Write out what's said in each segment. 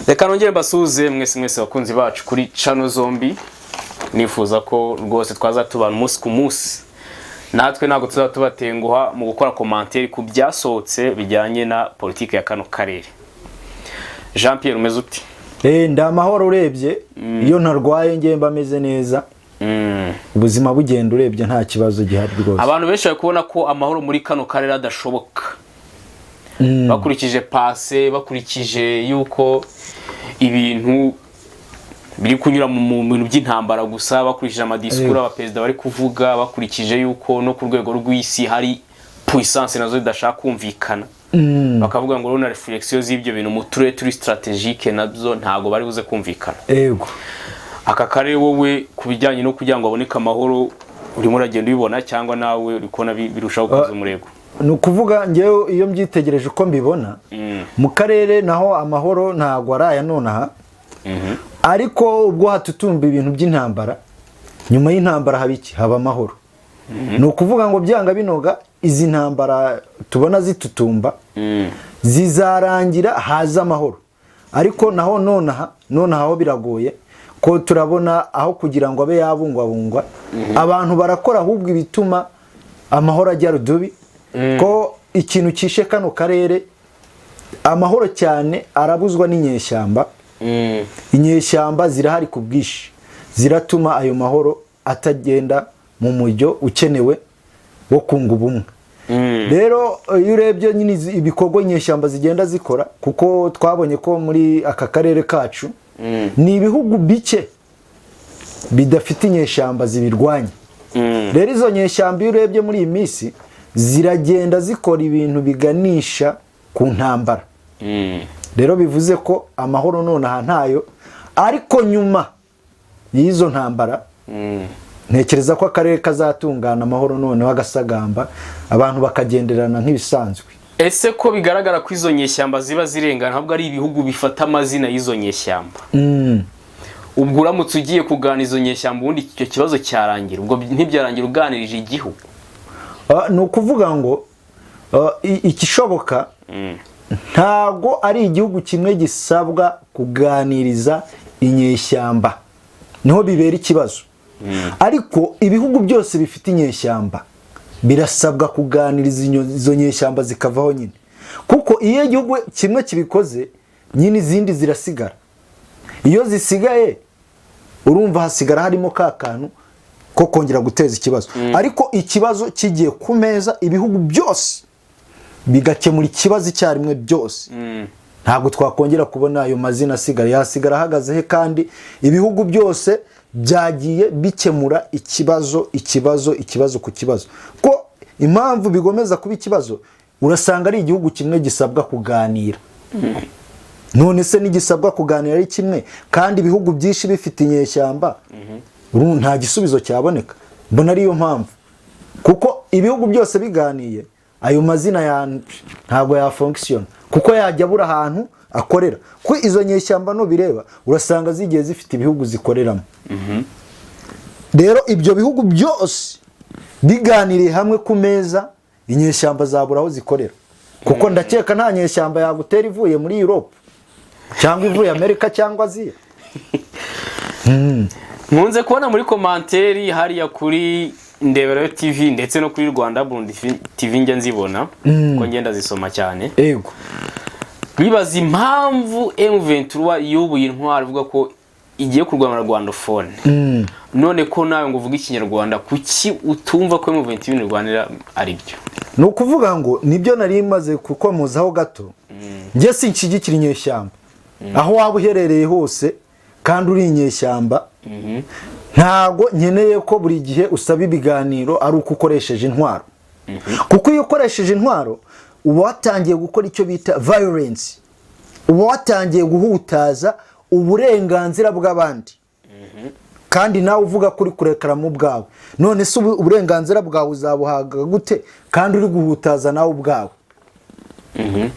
Reka nongere mbasuze mwese bakunzi bacu kuri channel zombi. Nifuza ko rwose twazatubana umunsi ku munsi. Natwe ntago tuzatubatenguha mu gukora commentaire ku byasohotse bijyanye na politike ya kano karere. JPierre umeze uti? Ndamahoro urebye iyo ntarwaye ngiye mbameze neza. Ubuzima bugenda urebye nta kibazo gihari rwose. Abantu benshi bari kubona ko amahoro muri kano karere adashoboka. Bakurikije passe, bakurikije yuko ibintu biri kunyura mu bintu by'intambara gusa, bakurikije amadiskuru abaperezida bari kuvuga, bakurikije yuko no ku rwego rw'isi hari puissance nazo idashaka kumvikana. Bakavuga ngo rona reflexion z'ibyo bintu mu turere turi strategique nazo ntago bari buze kumvikana. Yego. Aka karere wowe kubijyanye no kugira ngo aboneka amahoro urimo uragenda ubibona cyangwa nawe uri kubona birushaho kuza umurego? Nukuvuga ngewe iyo mbyitegereje uko mbibona mu karere naho amahoro ntago araya nonaha. Ariko ubwo hatutumba ibintu by'intambara, nyuma y'intambara habiki haba amahoro. Nukuvuga ngo byanga binoga izi ntambara tubona zitutumba zizarangira haza amahoro. Ariko naho nonaha ho biragoye ko turabona aho kugira ngo abe yabungwabungwa abantu barakora ahubwo ibituma amahoro ajya rudubi. Ko ikintu kishe kano karere amahoro cyane arabuzwa n'inyeshyamba. Inyeshyamba zirahari ku bwishi, ziratuma ayo mahoro atagenda mu mujyo ukenewe wo kunga ubumwe. Rero iyo urebye nyine ibikorwa inyeshyamba zigenda zikora, kuko twabonye ko muri aka karere kacu ni ibihugu bike bidafite inyeshyamba zibirwanya. Rero izo nyeshyamba iyo urebye muri iyi minsi ziragenda zikora ibintu biganisha ku ntambara. Rero bivuze ko amahoro nonaha ntayo, ariko nyuma y'izo ntambara ntekereza ko akarere kazatungana amahoro noneho agasagamba abantu bakagenderana nk'ibisanzwe. Ese ko bigaragara ko izo nyeshyamba ziba zirengana ntabwo ari ibihugu bifata amazina y'izo nyeshyamba? Ubwo uramutse ugiye kugana izo nyeshyamba ubundi icyo kibazo cyarangira, ubwo ntibyarangira uganirije igihugu? Nukuvuga ngo ikishoboka ntago ari igihugu kimwe gisabwa kuganiriza inyeshyamba, niho bibera ikibazo. Ariko ibihugu byose bifite inyeshyamba birasabwa kuganiriza izo nyeshyamba zikavaho nyine, kuko iyo igihugu kimwe kibikoze nyine izindi zirasigara. Iyo zisigaye urumva hasigara harimo kakantu ko kongera guteza ikibazo. Ariko ikibazo kigiye ku meza ibihugu byose bigakemura ikibazo icyarimwe byose, ntabwo twakongera kubona ayo mazina asigara. Yasigara ahagaze he kandi ibihugu byose byagiye bikemura ikibazo ku kibazo. Ko impamvu bigomeza kuba ikibazo urasanga ari igihugu kimwe gisabwa kuganira. None se nigisabwa kuganira ari kimwe kandi ibihugu byinshi bifite inyeshyamba, nta gisubizo cyaboneka. Mbona ariyo mpamvu, kuko ibihugu byose biganiye ayo mazina ntabwo ya function, kuko yajya bura ahantu akorera. Ko izo nyeshyamba no bireba urasanga zigiye zifite ibihugu zikoreramo. Rero ibyo bihugu byose biganiriye hamwe ku meza inyeshyamba zabura aho zikorera, kuko ndakeka nta nyeshyamba yagutera ivuye muri Europe cyangwa ivuye Amerika cyangwa Aziya. Nkunze kubona muri commentaire hariya kuri Ndebero TV ndetse no kuri Rwanda Burundi TV njya nzibona ko ngenda zisoma cyane. Yego. Bibaza impamvu M23 yubuye intwari uvuga ko igiye kurwana na Rwandaphone. None ko nawe ngo uvuga ikinyarwanda, kuki utumva ko M23 Rwanira ari byo? Nukuvuga ngo nibyo nari maze kukomozaho gato. Nge sinshigikira inyeshyamba aho waba uherereye hose kandi uri inyeshyamba. Ntago nkeneye ko buri gihe usaba ibiganiro ari uko ukoresheje intwaro. Kuko iyo ukoresheje intwaro uba watangiye gukora icyo bita violence, uba watangiye guhutaza uburenganzira bw'abandi. Kandi nawe uvuga kuri kurekera mu bwawe. None se uburenganzira bwawe uzabuhaga gute kandi uri guhutaza nawe ubwawe?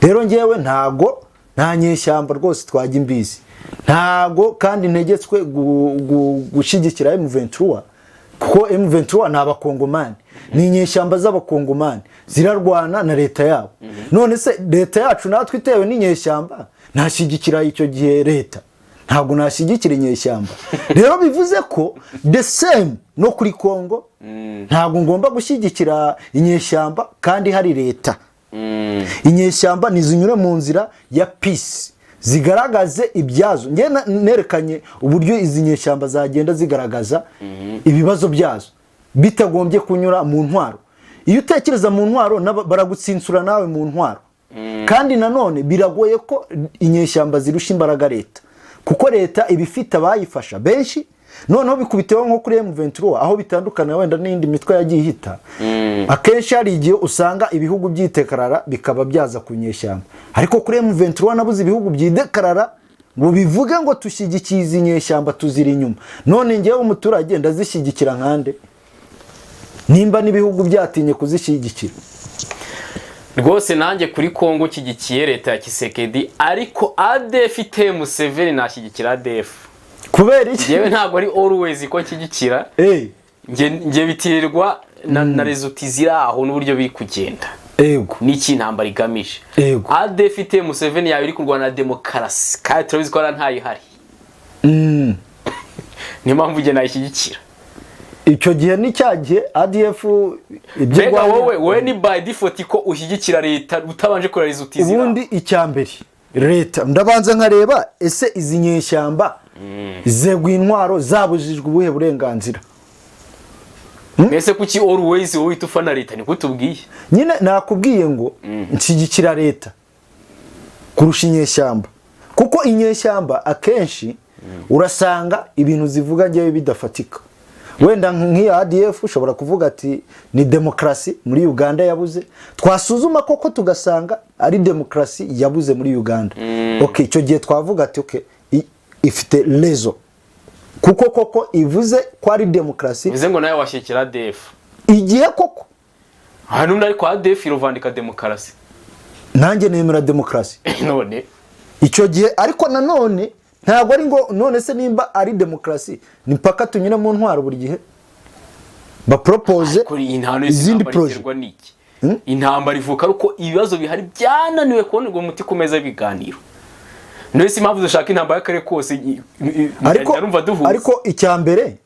Rero ngewe ntago nta nyeshyamba rwose twajya imbizi. Ntago kandi ntegetswe gushigikira M23, kuko M23 n'abakongomani, ni inyeshyamba z'abakongomani zirarwana na leta yabo. None se leta yacu natwe itewe n'inyeshyamba nashyigikira icyo gihe leta, ntabwo nashyigikira inyeshyamba. Rero bivuze ko the same no kuri Kongo, ntabwo ngomba gushyigikira inyeshyamba kandi hari leta. Inyeshyamba nizinyure mu nzira ya peace, zigaragaze ibyazo. Nge nerekanye uburyo izi nyeshyamba zagenda zigaragaza ibibazo byazo bitagombye kunyura mu ntwaro. Iyo utekereza mu ntwaro baragutsinsura nawe mu ntwaro. Kandi nanone biragoye ko inyeshyamba zirusha imbaraga leta, kuko leta ibifite abayifasha benshi. Noneho bikubiteho nko kuri M23 aho bitandukana wenda n'indi mitwe yagiye ihita. Akenshi hari igihe usanga ibihugu byitekarara bikaba byaza ku nyeshyamba, ariko kuri M23 nabuze ibihugu byidekarara ngo bivuge ngo tushyigikiye izi nyeshyamba tuzira inyuma. None ngewe umuturage ndazishyigikira nkande nimba n'ibihugu byatinye kuzishyigikira? Rwose nanjye kuri Kongo kigikiye leta ya Kisekedi, ariko ADF ite Museveni nashyigikira ADF. Kubera iki? Yewe ntabwo ari always ko kigikira. Nge bitirirwa na results ziraho n'uburyo biri kugenda. Ego. Niki intambara igamije. Ego. ADF ite Museveni yawe iri kurwana na demokarasi, kandi turabizi ko ntayo ihari. Ni mpamvu nge nayishyigikira. Icyo gihe ni cyagiye ADF ibyo wowe ni by default ko ushyigikira leta utabanje kora results ziraho. Ubundi icyambere leta ndabanza nkareba ese izi nyeshyamba zegwa intwaro zabujijwe ubuhe burenganzira. Mbese kuki always wowe itufana leta niko tubwiye? Nyine nakubwiye ngo nshyigikira leta kurusha inyeshyamba, kuko inyeshyamba akenshi urasanga ibintu zivuga ngewe bidafatika. Wenda nk'iya ADF ushobora kuvuga ati ni demokarasi muri Uganda yabuze, twasuzuma koko tugasanga ari demokarasi yabuze muri Uganda. Okay, icyo gihe twavuga ati okay ifite lezo, kuko koko ivuze ko ari demokarasi. Bize ngo nawe washyikira ADF igihe koko hano nari kwa ADF iruvandika demokarasi, nanjye nemera demokarasi none icyo gihe. Ariko nanone ntabwo ari ngo none se nimba ari demokarasi ni mpaka tunyura mu ntwaro buri gihe ba propose izindi project. Intambara ivuka uko ibibazo bihari byananiwe kubonerwa umuti ku meza biganiro. Nese impamvu dushaka intambara y'akarere kose ariko icyambere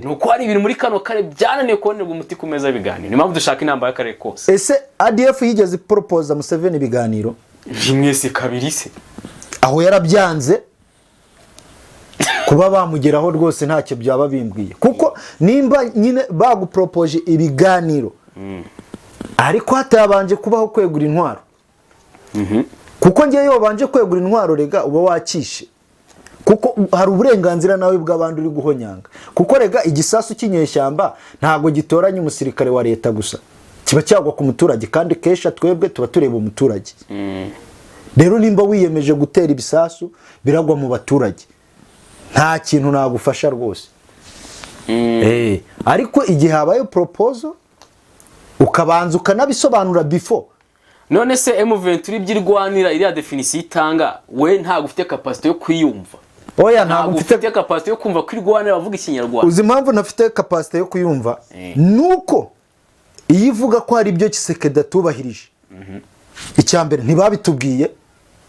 nuko hari ibintu muri kano kare byananiwe kubonerwa umuti ku meza biganiro. Ni impamvu dushaka intambara y'akarere kose. Ese ADF yigeze propose Museveni biganiro mwese kabiri se aho yarabyanze kuba bamugeraho rwose ntacyo byaba bimbwiye, kuko nimba nyine bagupropoje ibiganiro ariko hatabanje kubaho kwegura intwaro. Kuko ngiye yo banje kwegura intwaro rega uba wakishe, kuko hari uburenganzira nawe bw'abandi uri guhonyanga. Kuko rega igisasu cy'inyeshyamba ntago gitoranya umusirikare wa leta gusa, kiba cyagwa ku muturage, kandi kesha twebwe tuba tureba umuturage. Rero nimba wiyemeje gutera ibisasu biragwa mu baturage, nta kintu nagufasha rwose. Ariko igihe habaye proposal ukabanza ukanabisobanura before. None se M23 byirwanira iriya definition itanga, we ntago ufite capacity yo kwiyumva? Oya, ntago ufite capacity yo kumva kwirwanira bavuga ikinyarwanda. Uzi impamvu nafite capacity yo kuyumva? Nuko iyivuga ko hari ibyo Kisekedi atubahirije. Icyambere ntibabitubwiye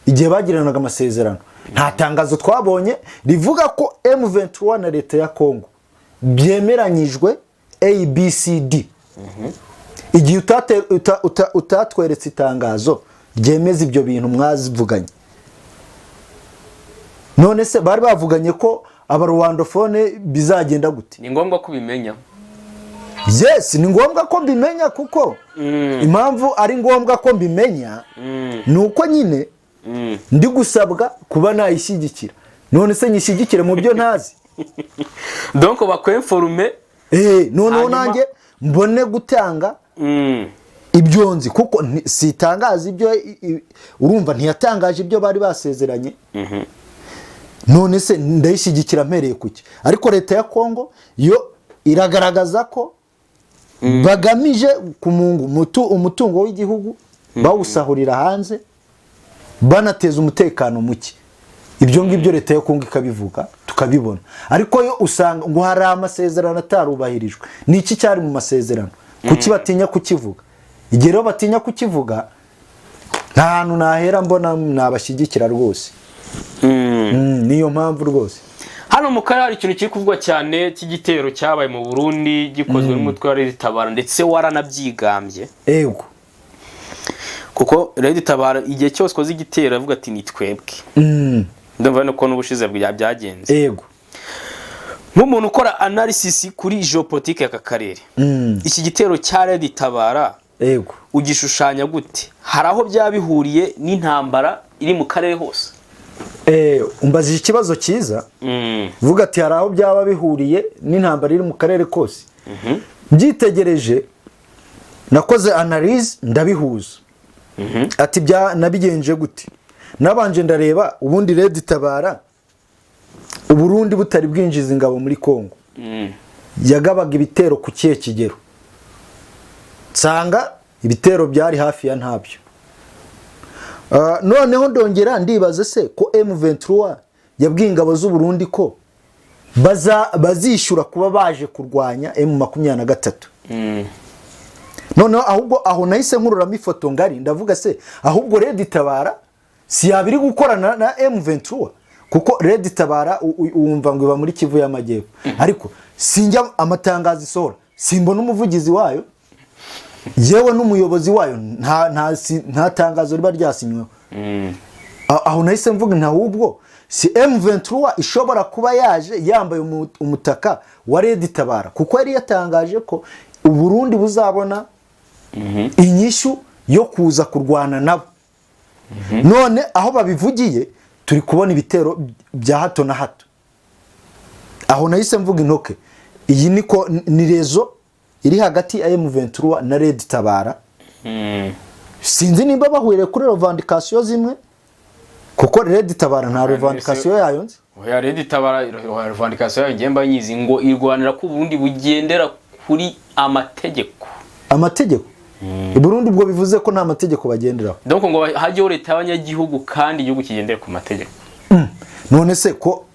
igihe bagiranaga amasezerano. Nta tangazo twabonye rivuga ko M23 na leta ya Kongo byemeranyijwe ABCD. Igihe utatweretse itangazo ryemeza ibyo bintu mwazivuganye. None se bari bavuganye ko abarwandofone bizagenda gute? Ni ngombwa ko bimenya. Yes, ni ngombwa ko mbimenya, kuko impamvu ari ngombwa ko mbimenya nuko nyine ndi gusabwa kuba nayishyigikira. None se nyishyigikire mu byo ntazi? Donc bakwenforme none nanjye mbone gutanga ibyo nzi, kuko sitangaza ibyo urumva ntiyatangaje ibyo bari basezeranye. None se ndayishyigikira mpereye kuki? Ariko leta ya Kongo yo iragaragaza ko bagamije kumungu umutungo w'igihugu bawusahurira hanze, banateza umutekano muke. Ibyo ngibyo leta ya Kongo ikabivuga tukabibona. Ariko yo usanga ngo hari amasezerano atarubahirijwe. Ni iki cyari mu masezerano? Kuki batinya kukivuga? Igihe rero batinya kukivuga, nta hantu nahera mbona nabashyigikira rwose. Niyo mpamvu rwose hano mu karere hari ikintu kiri kuvugwa cyane cy'igitero cyabaye mu Burundi gikozwe n'umutwe wa Red Tabara ndetse waranabyigambye. Ego kuko Red Tabara igihe cyose koze igitero avuga ati ni twebwe. Ndumva no ko n'ubushize byagenze. Ego nk'umuntu ukora analysis kuri geopolitique y'aka karere, iki gitero cya Red Tabara ego ugishushanya gute? Hari aho byabihuriye n'intambara iri mu karere hose? Umbaza ikibazo cyiza. Vuga ati hari aho byaba bihuriye n'intambara iri mu karere kose. Byitegereje nakoze analyse ndabihuza. Ati nabigenje gute? Nabanje ndareba ubundi Red Tabara Uburundi butari bwinjiza ingabo muri Kongo. Yagabaga ibitero ku kiye kigero. Nsanga ibitero byari hafi ya ntabyo. Noneho ndongera ndibaza se ko M23 yabwiye ingabo z'u Burundi ko bazishyura kuba baje kurwanya M23. Noneho ahubwo aho nahise nkururamo ifoto ngari ndavuga se ahubwo Red Tabara si yabiri gukorana na M23 kuko Red Tabara uwumva ngo iba muri Kivu y'Amajyepfo. Ariko sinjya amatangazo isohora, simbona umuvugizi wayo yewe n'umuyobozi wayo nta tangazo riba ryasinyweho. Aho nahise mvuga nta hubwo si M23 ishobora kuba yaje yambaye umutaka wa Red Tabara kuko yari yatangaje ko Uburundi buzabona inyishu yo kuza kurwana nabo. None aho babivugiye turi kubona ibitero bya hato na hato. Aho nahise mvuga intoke iyi niko ni rezo iri hagati ya M23 na Red Tabara. Sinzi nimba bahurire kuri revendication zimwe kuko Red Tabara nta revendication yayo nzi. Oya Red Tabara revendication yayo ngemba nyizi ngo irwanira ku Burundi bugendera kuri amategeko. Amategeko Burundi ubwo bivuze ko nta mategeko bagenderaho. Donc ngo hajye leta y'abanyagihugu kandi igihugu kigendera ku mategeko. None se ko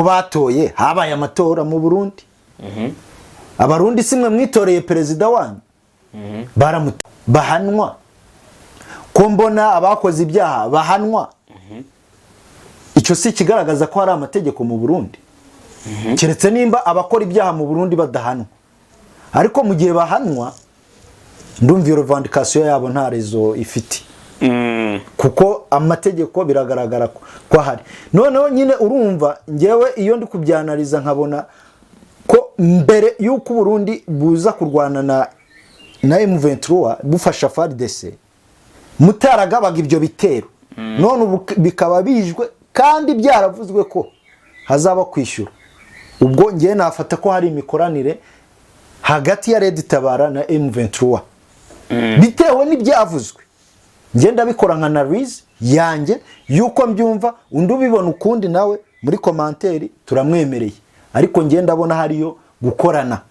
batoye habaye amatora mu Burundi. Abarundi simwe mwitoreye perezida wanyu. Bahanwa. Ko mbona abakoze ibyaha bahanwa. Icyo si kigaragaza ko hari amategeko mu Burundi. Keretse nimba abakora ibyaha mu Burundi badahanwa. Ariko mu gihe bahanwa ndumva revendication yabo nta rezo ifite. Kuko amategeko biragaragara ko hari. Noneho nyine urumva ngewe iyo ndi kubyanaliza nkabona ko mbere yuko Burundi buza kurwana na M23 bufasha FARDC mutaragabaga ibyo bitero. None ubu bikaba bijwe kandi byaravuzwe ko hazaba kwishyura. Ubwo ngiye nafata ko hari imikoranire hagati ya Red Tabara na M23. Bitewe n'ibyavuzwe. Ngenda bikora nka analyse yanjye yuko mbyumva undi ubibona ukundi nawe muri commentaire turamwemereye. Ariko ngenda abona hariyo gukorana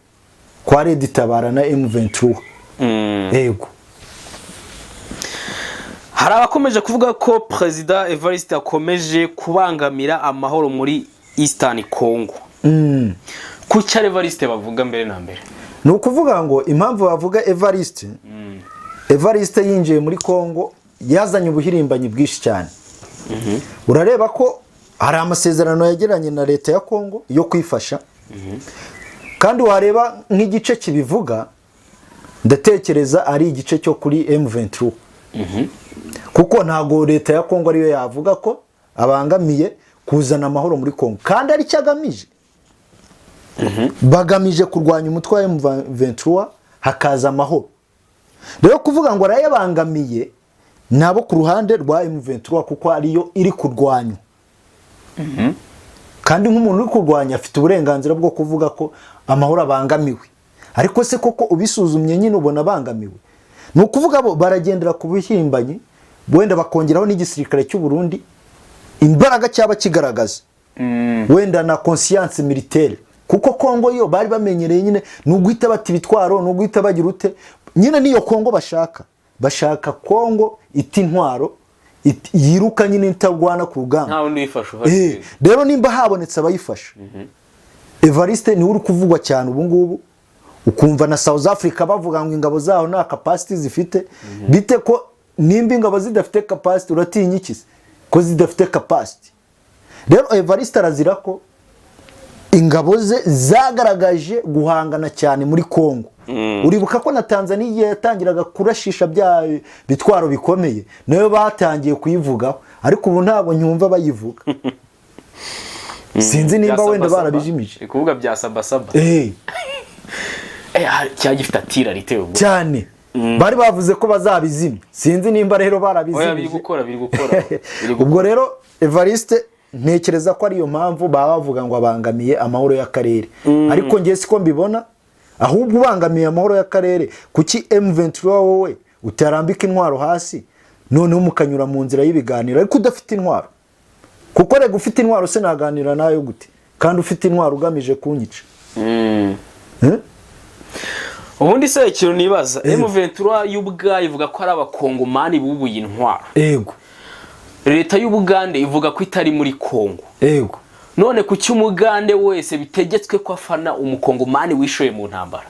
kwa Red Tabara na M23. Yego. Hari abakomeje kuvuga ko President Evariste akomeje kubangamira amahoro muri Eastern Congo. Kuki Evariste bavuga mbere na mbere? Ni ukuvuga ngo impamvu bavuga Evariste yinjiye muri Congo yazanye ubuhirimbanyi bwinshi cyane. Urareba ko hari amasezerano yagiranye na leta ya Congo yo kwifasha. Kandi wareba nk'igice kibivuga ndatekereza ari igice cyo kuri M23. Kuko ntago leta ya Congo ariyo yavuga ko abangamiye kuzana amahoro muri Congo kandi ari cyagamije. Bagamije kurwanya umutwe wa M23 hakaza amahoro. Rero kuvuga ngo arayabangamiye nabo ku ruhande rwa M23 kuko ariyo iri kurwanya. Kandi nk'umuntu uri kurwanya afite uburenganzira bwo kuvuga ko amahoro abangamiwe. Ariko se koko ubisuzumye nyine ubona abangamiwe. Ni ukuvuga bo baragendera ku buhirimbanyi wenda bakongeraho n'igisirikare cy'u Burundi imbaraga cyaba kigaragaza. Wenda na conscience militaire kuko Kongo yo bari bamenyereye nyine nuguhita bati bitwaro nuguhita bagira ute nyine niyo Kongo bashaka Kongo iti ntwaro yiruka nyine itagwana ku rugamba nta wundi yifasha. Rero nimba habonetse abayifasha. Evariste ni uri kuvugwa cyane ubu ngubu ukumva na South Africa bavuga ngo ingabo zaho nta capacity zifite bite ko nimba ingabo zidafite capacity uratinya iki ko zidafite capacity. Rero Evariste arazira ko ingabo ze zagaragaje guhangana cyane muri Kongo. Uribuka ko na Tanzania igihe yatangiraga kurashisha bya bitwaro bikomeye nayo batangiye kuyivugaho, ariko ubu ntabwo nyumva bayivuga. Sinzi nimba wenda barabijimije kuvuga bya sabasaba cyagifite atira ritewe cyane. Bari bavuze ko bazabizimya, sinzi nimba rero barabizimije. Biri gukora ubwo rero Evariste ntekereza ko ariyo mpamvu bavuga ngo abangamiye amahoro y'akarere. Ariko ngiye siko mbibona, ahubwo ubangamiye amahoro y'akarere kuki M23 wowe utarambika intwaro hasi noneho mukanyura mu nzira y'ibiganiro ariko udafite intwaro. Kuko rega ufite intwaro se naganira nayo gute kandi ufite intwaro ugamije kunyica. Ubundi se ikintu nibaza M23 y'ubwa ivuga ko ari abakongomani bubuye intwaro. Ego. Leta y'Ubugande ivuga ko itari muri Kongo. Ego. None ku cy'umugande wese bitegetswe ko afana umukongomani wishoye mu ntambara.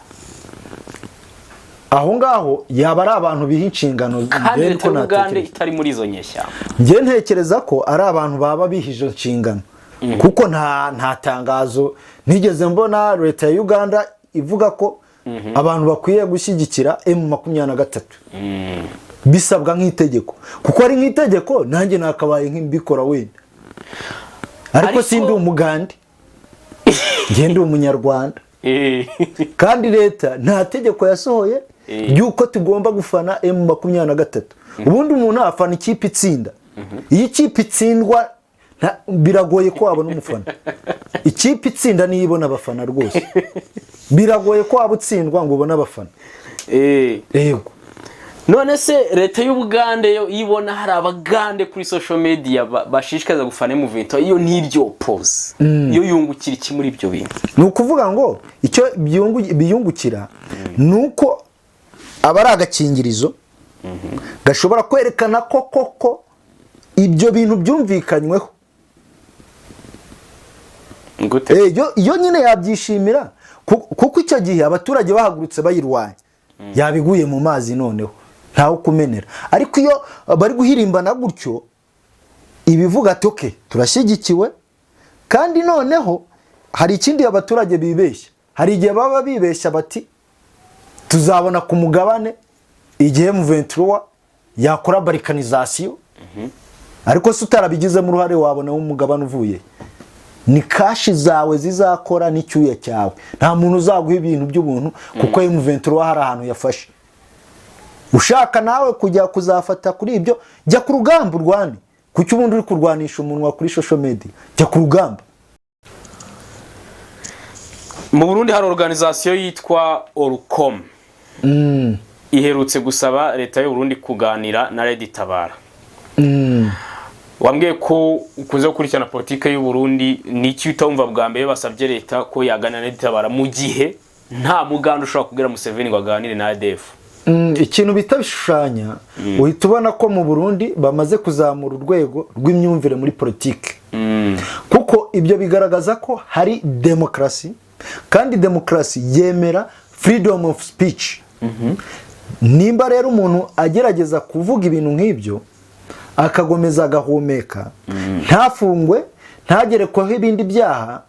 Aho ngaho yaba ari abantu biha inshingano ko Uganda itari muri izo nyeshyamba. Ngiye ntekereza ko ari abantu baba bihije inshingano. Kuko nta tangazo nigeze mbona leta ya Uganda ivuga ko abantu bakwiye gushyigikira M23 bisabwa nk'itegeko. Kuko ari nk'itegeko nanjye nakabaye nk'imbikora wenda. Ariko sindi umugande ngende umunyarwanda. Kandi leta nta tegeko yasohoye yuko tugomba gufana M23. Ubundi umuntu afana ikipe itsinda. Iyi kipe itsindwa biragoye ko wabona umufana. Ikipe itsinda niyo ibona abafana rwose. Biragoye ko wabutsindwa ngo ubone abafana. Yego. None se leta y'Ubugande yo ibona hari abagande kuri social media bashishikaza gufana M23 iyo nibyo pose. Iyo yungukira iki muri ibyo bintu? Nukuvuga ngo icyo biyungukira nuko abari agakingirizo gashobora kwerekana ko koko ibyo bintu byumvikanyweho. Ngute? Iyo nyine yabyishimira kuko icyo gihe abaturage bahagurutse bayirwanya yabiguye mu mazi noneho ntawo kumenera. Ariko iyo bari guhirimbana gutyo ibivuga ati okay turashyigikiwe, kandi noneho hari ikindi abaturage bibeshya. Hari igihe baba bibeshya bati tuzabona ku mugabane igihe M23 yakora balkanization. Ariko se utarabigizemo uruhare wabona umugabane uvuye. Ni kashi zawe zizakora n'icyuya cyawe. Nta muntu uzaguha ibintu by'ubuntu kuko M23 hari ahantu yafashe. Ushaka nawe kujya kuzafata kuri ibyo, jya ku rugamba urwane. Kuki ubundi uri kurwanisha umunwa kuri social media? Jya ku rugamba. Mu Burundi hari organisation yitwa Orcom. Iherutse gusaba leta y'u Burundi kuganira na Red Tabara. Wambwiye ko ukuze gukurikirana politike y'u Burundi n'iki utumva bwa mbere basabye leta ko yaganira na Red Tabara mu gihe nta muganda ushobora kugira Museveni ngo aganire na ADF. Ikintu bitabishushanya uhita ubona ko mu Burundi bamaze kuzamura urwego rw'imyumvire muri politike. Kuko ibyo bigaragaza ko hari demokrasi, kandi demokrasi yemera freedom of speech. Nimba rero umuntu agerageza kuvuga ibintu nk'ibyo akagomeza agahumeka ntafungwe ntagere ko ibindi byaha,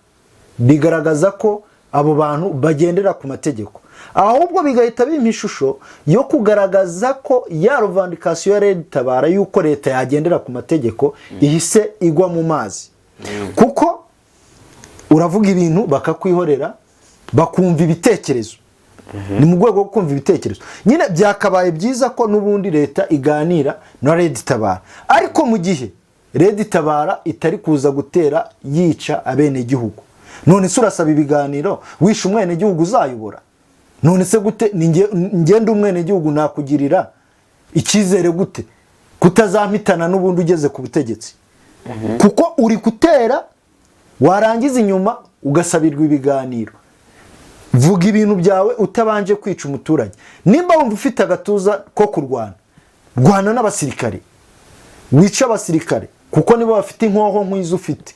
bigaragaza ko abo bantu bagendera ku mategeko. Ahubwo bigahita bimpa ishusho yo kugaragaza ko ya revendication ya Red Tabara yuko leta yagendera ku mategeko ihise igwa mu mazi. Kuko uravuga ibintu bakakwihorera bakumva ibitekerezo. Ni mu rwego rwo kumva ibitekerezo. Nyine byakabaye byiza ko nubundi leta iganira na Red Tabara. Ariko mu gihe Red Tabara itari kuza gutera yica abene gihugu, none se urasaba ibiganiro wisha umwene gihugu uzayobora? None se gute ngende umwene gihugu nakugirira ikizere gute kutazampitana n'ubundi ugeze ku butegetsi? Kuko uri gutera warangiza inyuma ugasabirwa ibiganiro. Vuga ibintu byawe utabanje kwica umuturage. Nimba wumva ufite agatuza ko kurwana, rwana n'abasirikare, wica abasirikare kuko nibo bafite inkoho nk'izo ufite.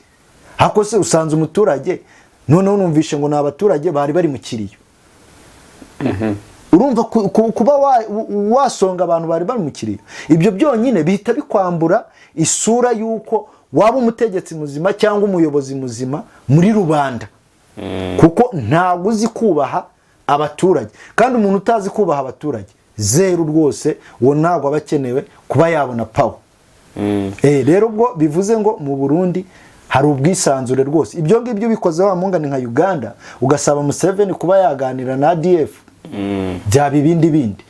Hako se usanze umuturage noneho numvishe ngo n'abaturage bari mu kiriyo. urumva kuba wasonga abantu bari bari mu kiriyo, ibyo byonyine bihita bikwambura isura y'uko waba umutegetsi muzima cyangwa umuyobozi muzima muri rubanda, kuko ntabwo uzi kubaha abaturage, kandi umuntu utazi kubaha abaturage zeru rwose, uwo ntabwo aba akenewe kuba yabona pawa. Rero ubwo bivuze ngo mu Burundi hari ubwisanzure rwose. Ibyo ngibyo bikoze wa mungane nka Uganda, ugasaba Museveni kuba yaganira na ADF, byaba ibindi bindi,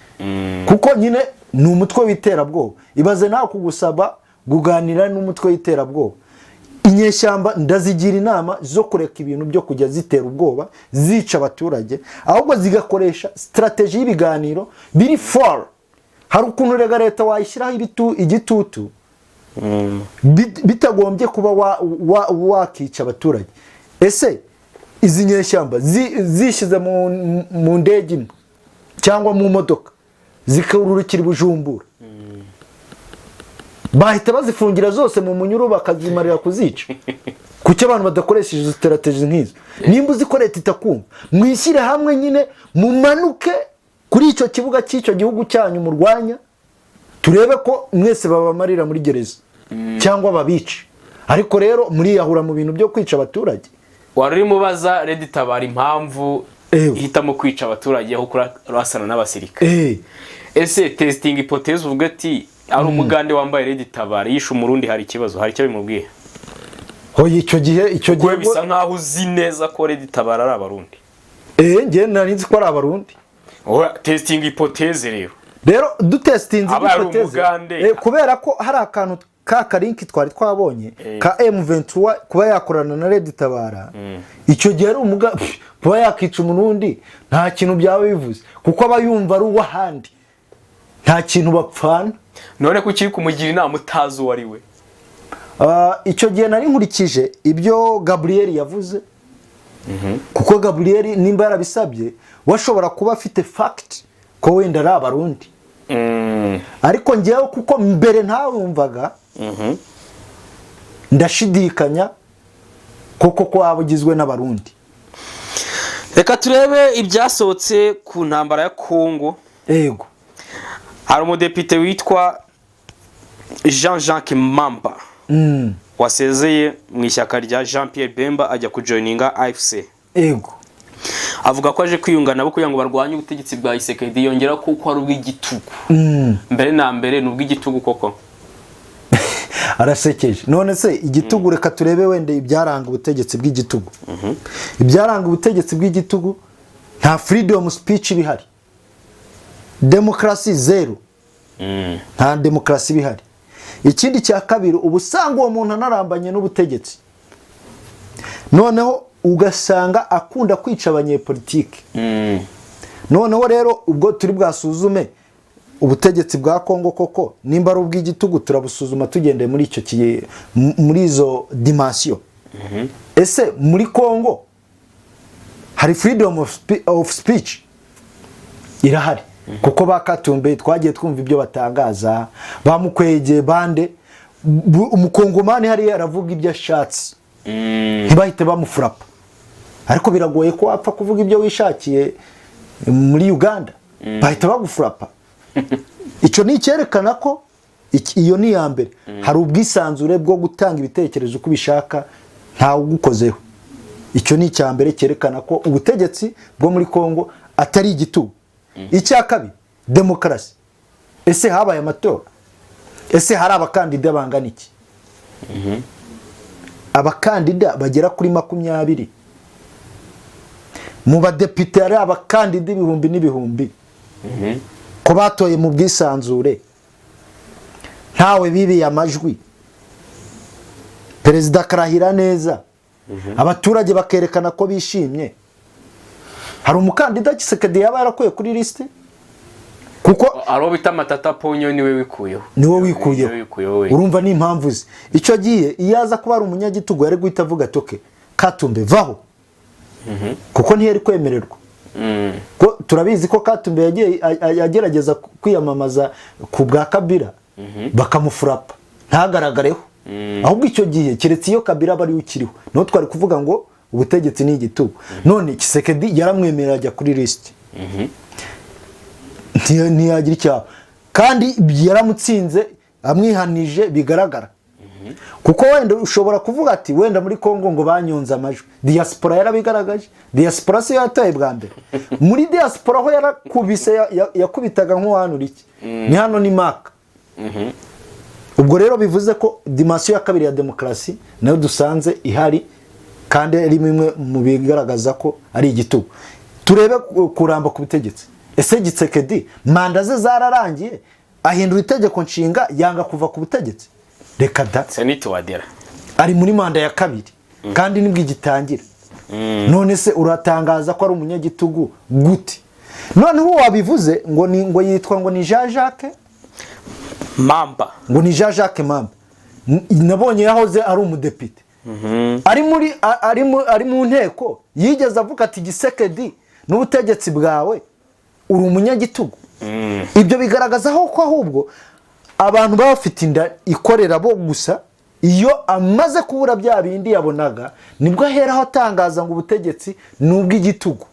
kuko nyine ni umutwe w'iterabwoba. Ibaze nawe kugusaba kuganira n'umutwe w'iterabwoba. Inyeshyamba ndazigira inama zo kureka ibintu byo kujya zitera ubwoba, zica abaturage, ahubwo zigakoresha strategy y'ibiganiro biri for. Hari ukuntu rega leta wayishyiraho igitutu bitagombye kuba wakica abaturage. Ese izi nyeshyamba zishyize mu ndege imwe cyangwa mu modoka zikururukira Bujumbura, bahita bazifungira zose mu munyuru bakazimarira kuzica? Kuki abantu badakoresheje izo strategy nk'izo? Nimba uzi ko leta itakumva, mwishyire hamwe nyine mumanuke kuri icyo kibuga cy'icyo gihugu cyanyu murwanya, turebe ko mwese babamarira muri gereza cyangwa babice. Ariko rero muriyahura mu bintu byo kwica abaturage. Wari mubaza Red Tabara impamvu ihitamo kwica abaturage aho kurasana n'abasirikare. Ese testing hypothesis uvuga ati ari umugande wambaye Red Tabara yishe umurundi, hari ikibazo, hari icyo bimubwiye? Hoye icyo gihe bisa nkaho uzi neza ko Red Tabara ari abarundi. Nge nari nzi ko ari abarundi. Testing hypothesis rero dutestinze hypothesis kubera ko hari akantu ka link twari twabonye ka M23 kuba yakorana na Red Tabara. Icyo gihe ari kuba yakica umurundi nta kintu byaba bivuze, kuko aba yumva ari uwahandi, nta kintu bapfana. None kuki kumugira inama utazi uwo ari we? Icyo gihe nari nkurikije ibyo Gabriel yavuze, kuko Gabriel nimba yarabisabye washobora kuba afite fact ko wenda ari abarundi. Ariko ngewe kuko mbere ntawumvaga, ndashidikanya koko ko abugizwe n'abarundi. Reka turebe ibyasohotse ku ntambara ya Kongo. Yego, hari umudepite witwa Jean-Jacques Mamba wasezeye mu ishyaka rya JPierre Bemba ajya kujoininga AFC. Yego, avuga ko aje kwiyunga nabo kugira ngo barwanye ubutegetsi bwa Isekedi, yongera ko ari ubw'igitugu. Mbere na mbere n'ubw'igitugu koko. Arasekeje. None se igitugu, reka turebe wende ibyaranga ubutegetsi bw'igitugu. Ibyaranga ubutegetsi bw'igitugu, nta freedom speech bihari, demokrasi zero, nta demokrasi bihari. Ikindi cya kabiri, ubusanga uwo muntu anarambanye n'ubutegetsi, noneho ugasanga akunda kwica abanyepolitike. Noneho rero ubwo turi bwasuzume ubutegetsi bwa Kongo koko nimba ari ubw'igitugu, turabusuzuma tugendeye muri icyo muri izo dimension. Ese muri Kongo hari freedom of speech? Irahari, kuko bakatumbe twagiye twumva ibyo batangaza, bamukwege bande, umukongomani hari yaravuga ibyo ashatse, ntibahite bamufurapa. Ariko biragoye ko wapfa kuvuga ibyo wishakiye muri Uganda, bahita bagufurapa. Icyo ni icyerekana ko iyo ni ya mbere, hari ubwisanzure bwo gutanga ibitekerezo uko ubishaka, ntawe ugukozeho. Icyo ni icya mbere cyerekana ko ubutegetsi bwo muri Kongo atari igitugu. Icya kabiri, demokarasi. Ese habaye amatora? Ese hari abakandida bangana iki? Abakandida bagera kuri 20. Mu badepite hari abakandida ibihumbi n'ibihumbi. Ko batoye mu bwisanzure, ntawe bibiye amajwi, perezida akarahira neza, abaturage bakerekana ko bishimye. Hari umukandida Kisekedi yaba yarakuye kuri liste? Kuko aro bita Matata Ponyo niwe wikuyeho. Niwe wikuyeho. Urumva ni impamvu ze. Icyo gihe iyaza kuba ari umunyagitugu yari guhita avuga toke Katumbe vaho. Kuko ntiyari kwemererwa. Ko turabizi ko Katumbe yagerageza kwiyamamaza ku bwa Kabila, bakamufurapa ntagaragareho. Ahubwo icyo gihe kiretse iyo Kabila bari ukiriho, no twari kuvuga ngo ubutegetsi ni igitugu. None Kisekedi yaramwemerera ajya kuri liste. ntiyagira icyaha kandi yaramutsinze amwihanije bigaragara. Kuko wenda ushobora kuvuga ati wenda muri Kongo ngo banyonze amajwi, diaspora yarabigaragaje, diaspora se yatoye bwa mbere muri diaspora aho yarakubise yakubitaga nk'uwanura iki ni hano ni maka. Ubwo rero bivuze ko dimension ya kabiri ya demokarasi nayo dusanze ihari kandi ari bimwe mu bigaragaza ko ari igitugu. Turebe kuramba ku butegetsi. Ese Tshisekedi manda ze zararangiye ahindura itegeko nshinga yanga kuva ku butegetsi? Reka da, Senate wadera ari muri manda ya kabiri kandi nibwo igitangira. None se uratangaza ko ari umunyagitugu gute? Noneho wabivuze ngo yitwa ngo ni Jean-Jacques Mamba, ngo ni Jean-Jacques Mamba. Nabonye yahoze ari umudepite. Ari mu nteko yigeze avuga ati Tshisekedi n'ubutegetsi bwawe uri umunyagitugu. Ibyo bigaragaza ko ahubwo abantu baba bafite inda ikorera bo gusa, iyo amaze kubura bya bindi yabonaga nibwo aheraho atangaza ngo ubutegetsi n'ubw'igitugu.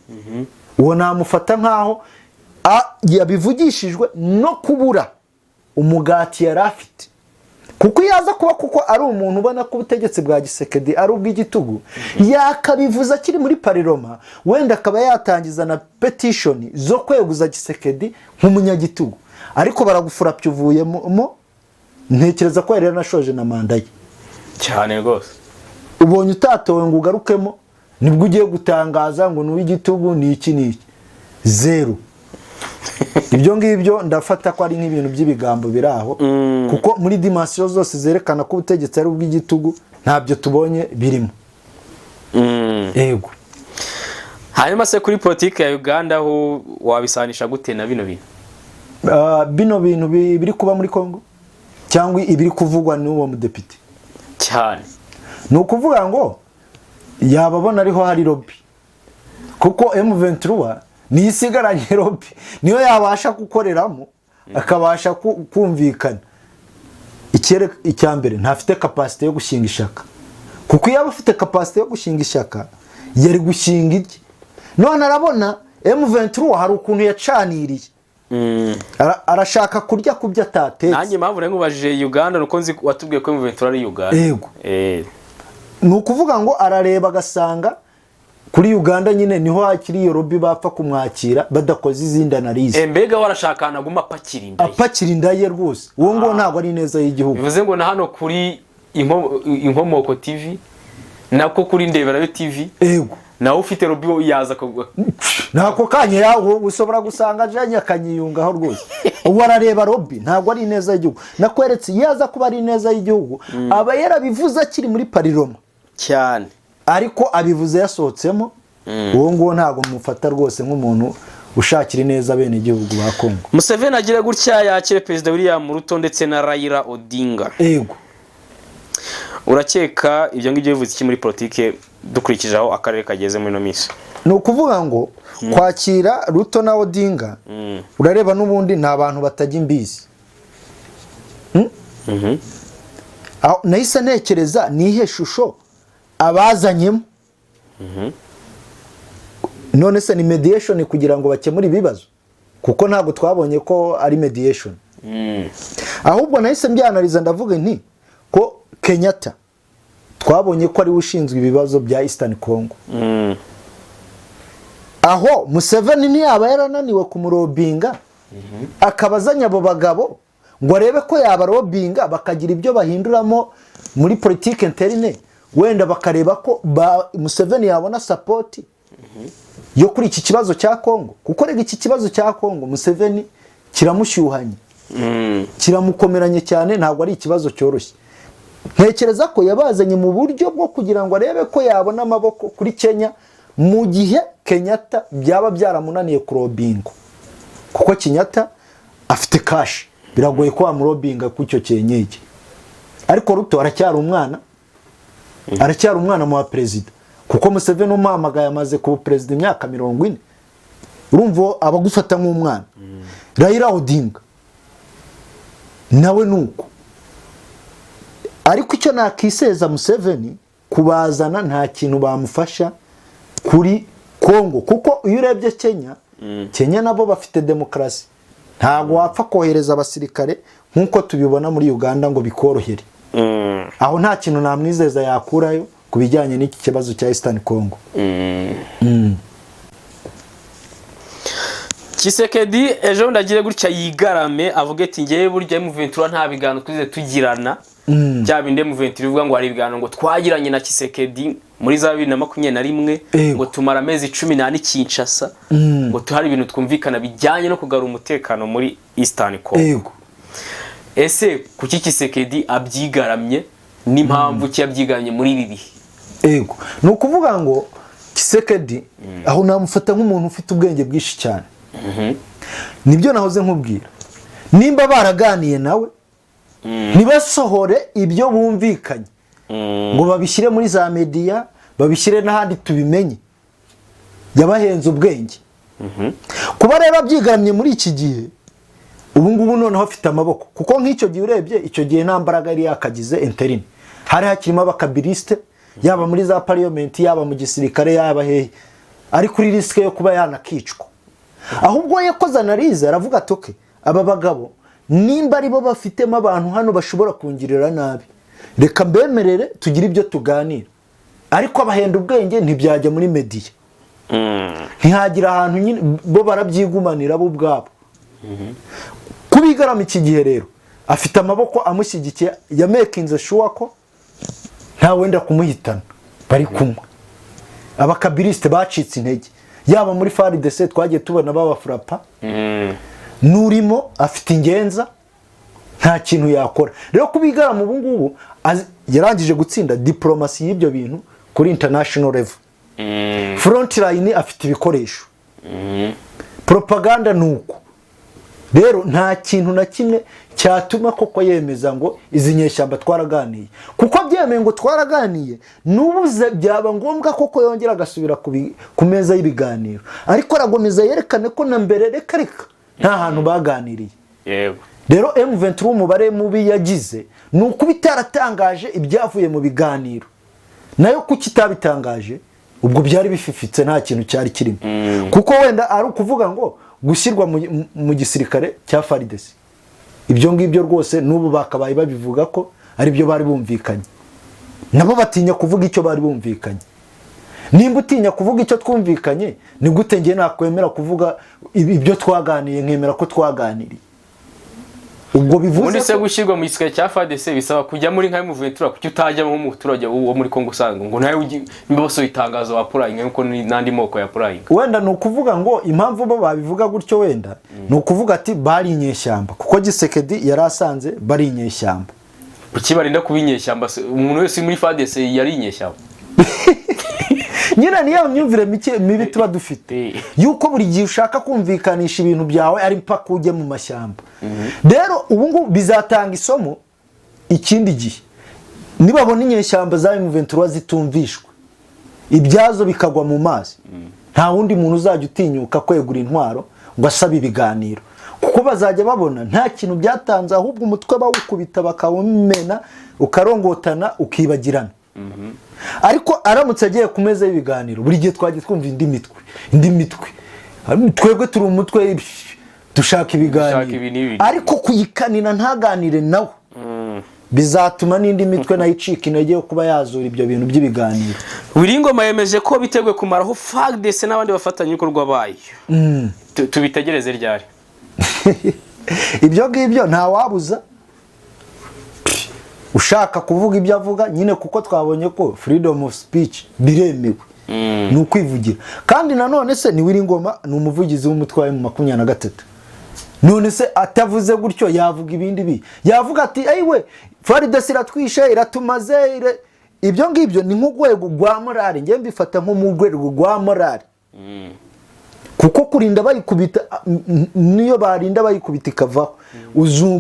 Uwo namufata nkaho yabivugishijwe no kubura umugati yari afite. Kuko yaza kuba kuko ari umuntu ubona ko ubutegetsi bwa Tshisekedi ari ubw'igitugu, yakabivuza kiri muri Parlement, wenda akaba yatangiza na petition zo kweguza Tshisekedi nk'umunyagitugu. Ariko baragufura byuvuyemo, ntekereza ko yari nashoje na manda ye cyane rwose. Ubonye utatowe ngo ugarukemo nibwo ugiye gutangaza ngo n'uw'igitugu ni iki zero. Ibyo ngibyo ndafata ko ari nk'ibintu by'ibigambo biraho, kuko muri dimension zose zerekana ko ubutegetsi ari ubw'igitugu ntabyo tubonye birimo. Yego. Hanyuma se kuri politike ya Uganda ho wabisanisha gute na bino bintu? Bino bintu biri kuba muri Kongo cyangwa ibiri kuvugwa n'uwo mudepite cyane, ni ukuvuga ngo yababona ariho hari lobby, kuko M23 ni isigaranye lobby, niyo yabasha gukoreramo akabasha kumvikana. Icyambere ntafite capacity yo gushinga ishaka, kuko yaba afite capacity yo gushinga ishaka yari gushinga iki. None arabona M23 hari ukuntu yacaniriye, arashaka kurya kubyo atatetse. Nanjye mpamvu nkubajije Uganda nuko nzi watubwiye ko M23 ari Uganda. Yego. Ni ukuvuga ngo arareba agasanga kuri Uganda nyine niho hakiri iyo lobby bapfa kumwakira badakoze izindi analize. Mbega warashakana guma apakira indaye rwose. Uwo ngo ntabwo ari neza y'igihugu. Bivuze ngo na hano kuri Inkomoko TV nako kuri Ndeberayo TV. Yego. Nawe ufite lobby yaza ko nako kanye yaho usobora gusanga janye akanyiyungaho rwose. Uwo arareba lobby ntabwo ari neza y'igihugu. Nakweretse yaza kuba ari neza y'igihugu aba yarabivuze akiri muri Parlement cyane, ariko abivuze yasohotsemo. Uwo ngo ntabwo mufata rwose nk'umuntu ushakira neza bene igihugu ba Kongo. Museveni agira gutya yakire President William Ruto ndetse na Raila Odinga. Yego. Urakeka ibyo ngibyo bivuze iki muri politike dukurikije aho akarere kageze muri no misi? Ni ukuvuga ngo kwakira Ruto na Odinga urareba n'ubundi nta bantu batajya imbizi. Nahise ntekereza nihe shusho abazanyemo. None se ni mediation kugira ngo bakemure ibibazo, kuko ntabwo twabonye ko ari mediation. Ahubwo nahise mbyanaliza ndavuga nti ko Kenyatta twabonye ko ari ushinzwe ibibazo bya Eastern Congo. Aho Museveni ntiyaba yarananiwe kumurobinga akabazanya abo bagabo ngo arebe ko yabarobinga bakagira ibyo bahinduramo muri politique interne, wenda bakareba ko Museveni yabona support yo kuri iki kibazo cya Kongo. Kuko rega iki kibazo cya Kongo Museveni kiramushyuhanye, kiramukomeranye cyane, ntabwo ari ikibazo cyoroshye. Ntekereza ko yabazanye mu buryo bwo kugira ngo arebe ko yabona amaboko kuri Kenya, mu gihe Kenyatta byaba byaramunaniye kurobinga, kuko Kenyatta afite cash, biragoye ko amurobinga ku cyo cyenyege. Ariko Ruto aracyari umwana mu president, kuko Museveni umuhamagaye amaze ku president imyaka 40. Urumva abagufata nk'umwana. Raila Odinga nawe nuko. Ariko icyo nakiseza Museveni kubazana nta kintu bamufasha kuri Kongo, kuko iyo urebye Kenya Kenya nabo bafite demokarasi, ntabwo wapfa kohereza abasirikare nk'uko tubibona muri Uganda ngo bikorohere. Aho nta kintu namwizeza yakurayo ku bijyanye n'iki kibazo cya Eastern Congo. Tshisekedi ejo ndagire gutya yigarame avuga ati ngiye burya M23 nta bigano twize tugirana. Bya binde M23 bivuga ngo hari ibigano ngo twagiranye na Tshisekedi muri za 2021 ngo tumara amezi 18 Kinshasa ngo tuhari ibintu twumvikana bijyanye no kugarura umutekano muri Eastern Congo. Ese kuki Tshisekedi abyigaramye n'impamvu ki yabyigaranye muri ibi bihe? Ni ukuvuga ngo Tshisekedi aho namufata nk'umuntu ufite ubwenge bwishi cyane. Nibyo nahoze nkubwira, nimba baraganiye nawe nibasohore ibyo bumvikanye ngo babishyire muri za media, babishyire n'ahandi tubimenye. Yabahenze ubwenge. Kuba rero byigaramye muri iki gihe, ubu ngubu noneho afite amaboko, kuko nk'icyo gihe urebye icyo gihe nta mbaraga yari yakagize interim. Hari hakirimo abakabiliste, yaba muri za parliament, yaba mu gisirikare, yaba hehe, ari kuri riske yo kuba yanakicwa. Ahubwo yakoze analize aravuga ati okay, aba bagabo nimba ari bo bafitemo abantu hano bashobora kungirira nabi, reka mbemerere tugire ibyo tuganira. Ariko abahenda ubwenge ntibyajya muri media, ntihagira ahantu nyine bo barabyigumanira bo ubwabo. Kubigarama iki gihe rero afite amaboko amushyigikiye, yamekinze sure ko nta wenda kumuhitana, bari kumwe. Abakabiliste bacitse intege, yaba muri FARDC twagiye tubona babafrapa. Nurimo afite ingenza, nta kintu yakora. Rero kubigarama ubu ngubu yarangije gutsinda diplomasi y'ibyo bintu kuri international level. Frontline afite ibikoresho, propaganda nuko. Rero nta kintu na kimwe cyatuma koko yemeza ngo izi nyeshyamba twaraganiye, kuko byemeye ngo twaraganiye nubuze byaba ngombwa koko yongera agasubira ku meza y'ibiganiro. Ariko aragomeza yerekane ko na mbere reka nta hantu baganiriye. Rero M23 umubare mubi yagize nuko bitaratangaje ibyavuye mu biganiro, nayo kuki tabitangaje ubwo byari bififitse, nta kintu cyari kirimo. Kuko wenda ari ukuvuga ngo gushyirwa mu gisirikare cya FARDC, ibyo ngibyo rwose n'ubu bakabaye babivuga ko ari byo bari bumvikanye. Nabo batinya kuvuga icyo bari bumvikanye. Nimba utinya kuvuga icyo twumvikanye, ni gute ngiye nakwemera kuvuga ibyo twaganiye nkemera ko twaganiriye? Ubwo bivuze ubundi se gushyirwa mu gisirikare cya FARDC bisaba kujya muri nka M23, kuki utajya mu muturage wo muri Kongo usanga ngo nawe nimba bose itangazo wapurayinga nkuko n'andi moko yapurayinga. Wenda ni ukuvuga ngo impamvu bo babivuga gutyo wenda ni ukuvuga ati bari inyeshyamba, kuko Tshisekedi yari asanze bari inyeshyamba. Kuki barinda kuba inyeshyamba? Umuntu wese muri FARDC yari inyeshyamba. Nyina niyo myumvire mibi tuba dufite, yuko buri gihe ushaka kumvikanisha ibintu byawe ari mpaka ujye mu mashyamba. Rero ubu ngubu bizatanga isomo ikindi gihe, nibabona inyeshyamba za M23 zitumvishwe, ibyazo bikagwa mu mazi, nta wundi muntu uzajya utinyuka kwegura intwaro ngo asabe ibiganiro, kuko bazajya babona nta kintu byatanze, ahubwo umutwe bawukubita bakawumena, ukarongotana ukibagirana. Ariko aramutse agiye ku meza y'ibiganiro, buri gihe twagiye twumva indi mitwe. Twebwe turi umutwe dushaka ibiganiro, ariko kuyikanina ntaganire nawe bizatuma n'indi mitwe nayo icika intege yo kuba yazura ibyo bintu by'ibiganiro. Wiringoma yemeje ko biteguye kumaraho FARDC n'abandi bafatanya ibikorwa bayo. Tubitegereze ryari? Ibyo ngibyo nta wabuza ushaka kuvuga ibyo avuga nyine, kuko twabonye ko freedom of speech biremewe. Ni ukwivugira. Kandi nanone se ni Wiringoma ni umuvugizi w'umutwe mu 23. None se atavuze gutyo yavuga ibindi bi, yavuga ati ayiwe FARDC iratwishe iratumaze. Ibyo ngibyo ni nk'ugwego rwa morale, ngiye mbifata nko mu rwego rwa morale. Kuko kurinda bayikubita, niyo barinda bayikubita ikavaho,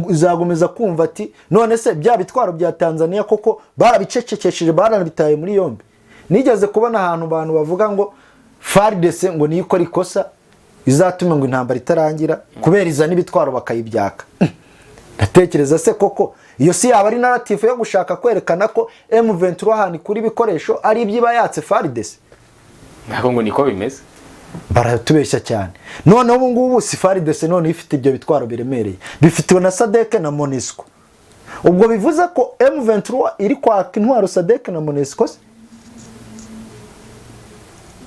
uzagomeza kumva ati none se bya bitwaro bya Tanzania koko barabicecekesheje, baranabitaye muri yombi. Nigeze kubona ahantu abantu bavuga ngo FARDC ngo niyo ikora ikosa izatuma ngo intambara itarangira kubera izana ibitwaro bakayibyaka. Ndatekereza se koko iyo si yaba ari narrative yo gushaka kwerekana ko M23 hani kuri bikoresho ari ibyiba yatse FARDC? Nako ngo niko bimeze. baratubeshya cyane. None ubu ngubu FARDC none ifite ibyo bitwaro biremereye bifitiwe na SADC na MONUSCO. Ubwo bivuze ko M23 iri kwaka intwaro SADC na MONUSCO.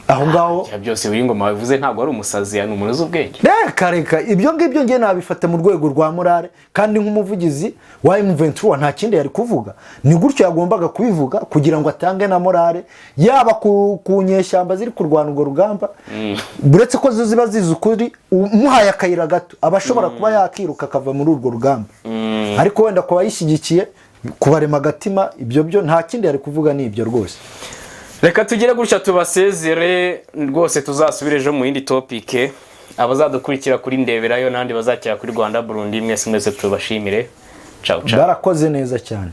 Aho ngaho byose biri ngoma bivuze ntabwo ari umusazi ya n'umuntu z'ubwenge. Reka ibyo ngibyo ngiye nabifata mu rwego rwa morale kandi nk'umuvugizi wa M23 nta kindi yari kuvuga. Ni gutyo yagombaga kubivuga kugira ngo atange na morale yaba ku nyeshyamba ziri kurwana urwo rugamba. Buretse ko ziba zizi ukuri umuhaye akayira gato abashobora kuba yakiruka akava muri urwo rugamba. Ariko wenda kuba yishyigikiye kubarema agatima ibyo byo nta kindi yari kuvuga ni ibyo rwose. Reka tugire gutya tubasezere rwose tuzasubire ejo mu yindi topic abazadukurikira kuri ndeberayo nandi bazakira kuri Rwanda Burundi mwese tubashimire. Ciao ciao. Barakoze neza cyane.